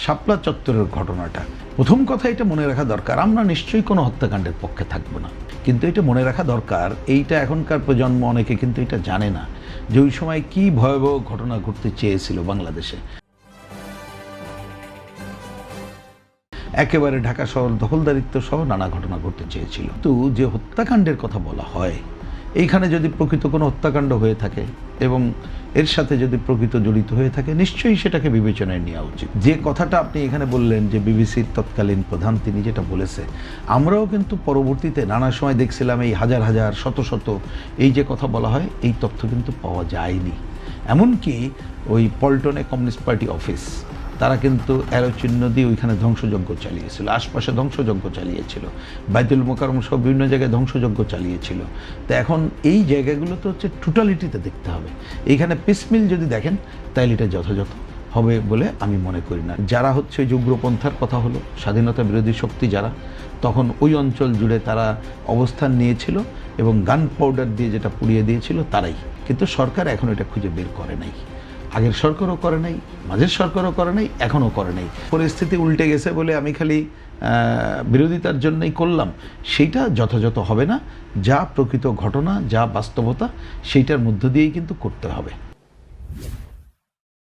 শাপলা চত্বরের ঘটনাটা, প্রথম কথা এটা মনে রাখা দরকার, আমরা নিশ্চয়ই কোনো হত্যাকাণ্ডের পক্ষে থাকবো না, কিন্তু এটা মনে রাখা দরকার, এইটা এখনকার প্রজন্ম অনেকে কিন্তু এটা জানে না যে ওই সময় কি ভয়াবহ ঘটনা ঘটতে চেয়েছিল বাংলাদেশে। একেবারে ঢাকা শহর দখলদারিত্ব সহ নানা ঘটনা ঘটতে চেয়েছিল। তো যে হত্যাকাণ্ডের কথা বলা হয়, এইখানে যদি প্রকৃত কোনো হত্যাকাণ্ড হয়ে থাকে এবং এর সাথে যদি প্রকৃত জড়িত হয়ে থাকে, নিশ্চয়ই সেটাকে বিবেচনায় নেওয়া উচিত। যে কথাটা আপনি এখানে বললেন যে বিবিসির তৎকালীন প্রধান তিনি যেটা বলেছে, আমরাও কিন্তু পরবর্তীতে নানা সময় দেখছিলাম এই হাজার হাজার শত শত এই যে কথা বলা হয়, এই তথ্য কিন্তু পাওয়া যায়নি। এমনকি ওই পল্টনে কমিউনিস্ট পার্টি অফিস, তারা কিন্তু অ্যারো চিহ্ন দিয়ে ওইখানে ধ্বংসযজ্ঞ চালিয়েছিল, আশপাশে ধ্বংসযজ্ঞ চালিয়েছিল, বাইতুল মোকাররম সহ বিভিন্ন জায়গায় ধ্বংসযজ্ঞ চালিয়েছিল। তো এখন এই জায়গাগুলো তো হচ্ছে টোটালিটিতে দেখতে হবে। এইখানে পিসমিল যদি দেখেন তাহলে এটা যথাযথ হবে বলে আমি মনে করি না। যারা হচ্ছে ওই যে উগ্রপন্থার কথা হলো, স্বাধীনতা বিরোধী শক্তি যারা, তখন ওই অঞ্চল জুড়ে তারা অবস্থান নিয়েছিল এবং গান পাউডার দিয়ে যেটা পুড়িয়ে দিয়েছিল তারাই, কিন্তু সরকার এখন এটা খুঁজে বের করে নাই। আগের সরকারও করে নাই, মাঝের সরকারও করে নাই, এখনও করে নাই। পরিস্থিতি উল্টে গেছে বলে আমি খালি বিরোধিতার জন্যই করলাম, সেইটা যথাযথ হবে না। যা প্রকৃত ঘটনা, যা বাস্তবতা, সেইটার মধ্য দিয়েই কিন্তু করতে হবে।